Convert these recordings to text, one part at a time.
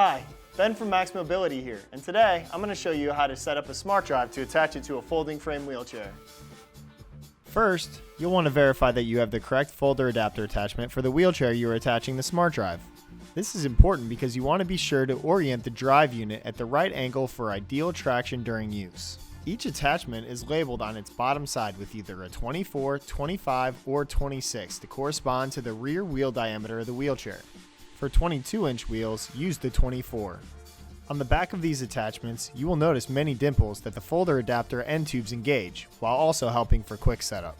Hi, Ben from Max Mobility here, and today I'm going to show you how to set up a SmartDrive to attach it to a folding frame wheelchair. First, you'll want to verify that you have the correct folder adapter attachment for the wheelchair you are attaching the SmartDrive. This is important because you want to be sure to orient the drive unit at the right angle for ideal traction during use. Each attachment is labeled on its bottom side with either a 24, 25, or 26 to correspond to the rear wheel diameter of the wheelchair. For 22-inch wheels, use the 24. On the back of these attachments, you will notice many dimples that the folder adapter end tubes engage, while also helping for quick setup.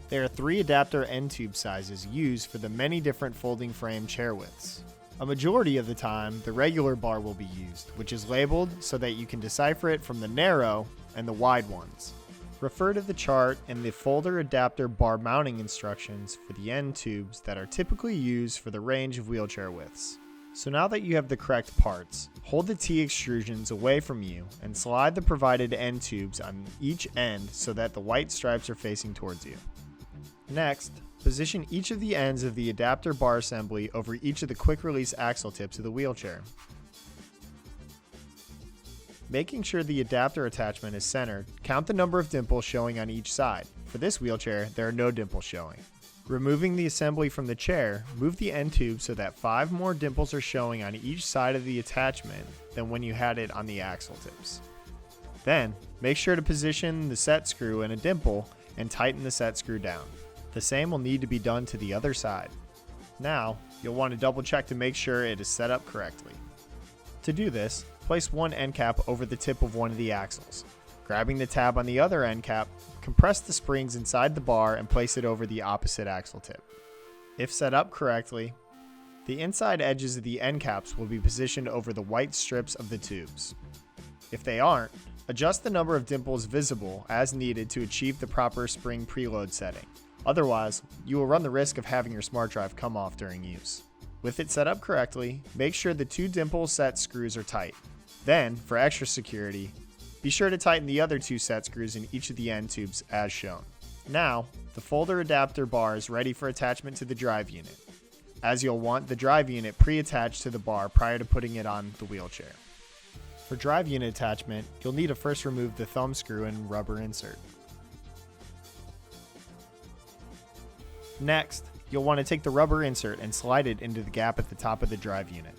There are 3 adapter end tube sizes used for the many different folding frame chair widths. A majority of the time, the regular bar will be used, which is labeled so that you can decipher it from the narrow and the wide ones. Refer to the chart and the folder adapter bar mounting instructions for the end tubes that are typically used for the range of wheelchair widths. So now that you have the correct parts, hold the T extrusions away from you and slide the provided end tubes on each end so that the white stripes are facing towards you. Next, position each of the ends of the adapter bar assembly over each of the quick release axle tips of the wheelchair. Making sure the adapter attachment is centered, count the number of dimples showing on each side. For this wheelchair, there are no dimples showing. Removing the assembly from the chair, move the end tube so that 5 more dimples are showing on each side of the attachment than when you had it on the axle tips. Then, make sure to position the set screw in a dimple and tighten the set screw down. The same will need to be done to the other side. Now, you'll want to double check to make sure it is set up correctly. To do this, place one end cap over the tip of one of the axles. Grabbing the tab on the other end cap, compress the springs inside the bar and place it over the opposite axle tip. If set up correctly, the inside edges of the end caps will be positioned over the white strips of the tubes. If they aren't, adjust the number of dimples visible as needed to achieve the proper spring preload setting. Otherwise, you will run the risk of having your SmartDrive come off during use. With it set up correctly, make sure the 2 dimple set screws are tight. Then, for extra security, be sure to tighten the other 2 set screws in each of the end tubes as shown. Now, the folder adapter bar is ready for attachment to the drive unit, as you'll want the drive unit pre-attached to the bar prior to putting it on the wheelchair. For drive unit attachment, you'll need to first remove the thumb screw and rubber insert. Next, you'll want to take the rubber insert and slide it into the gap at the top of the drive unit.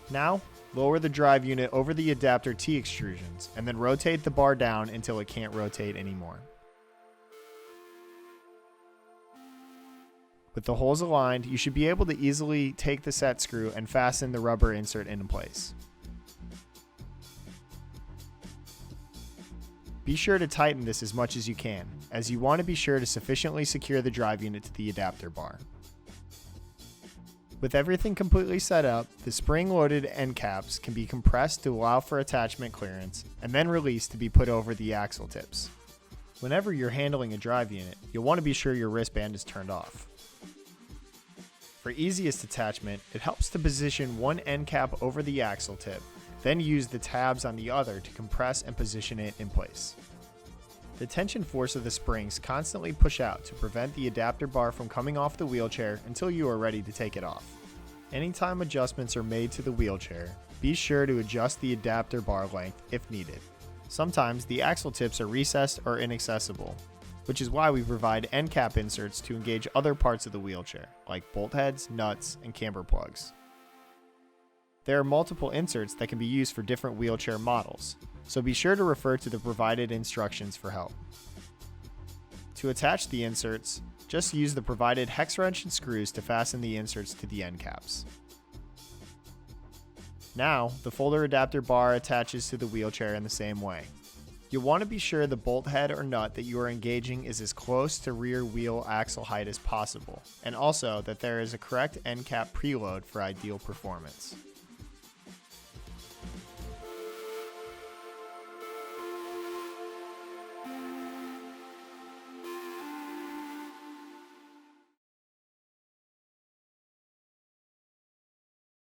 Now, lower the drive unit over the adapter T extrusions and then rotate the bar down until it can't rotate anymore. With the holes aligned, you should be able to easily take the set screw and fasten the rubber insert into place. Be sure to tighten this as much as you can, as you want to be sure to sufficiently secure the drive unit to the adapter bar. With everything completely set up, the spring-loaded end caps can be compressed to allow for attachment clearance, and then released to be put over the axle tips. Whenever you're handling a drive unit, you'll want to be sure your wristband is turned off. For easiest attachment, it helps to position one end cap over the axle tip, then use the tabs on the other to compress and position it in place. The tension force of the springs constantly push out to prevent the adapter bar from coming off the wheelchair until you are ready to take it off. Anytime adjustments are made to the wheelchair, be sure to adjust the adapter bar length if needed. Sometimes the axle tips are recessed or inaccessible, which is why we provide end cap inserts to engage other parts of the wheelchair, like bolt heads, nuts, and camber plugs. There are multiple inserts that can be used for different wheelchair models, so be sure to refer to the provided instructions for help. To attach the inserts, just use the provided hex wrench and screws to fasten the inserts to the end caps. Now, the folder adapter bar attaches to the wheelchair in the same way. You'll want to be sure the bolt head or nut that you are engaging is as close to rear wheel axle height as possible, and also that there is a correct end cap preload for ideal performance.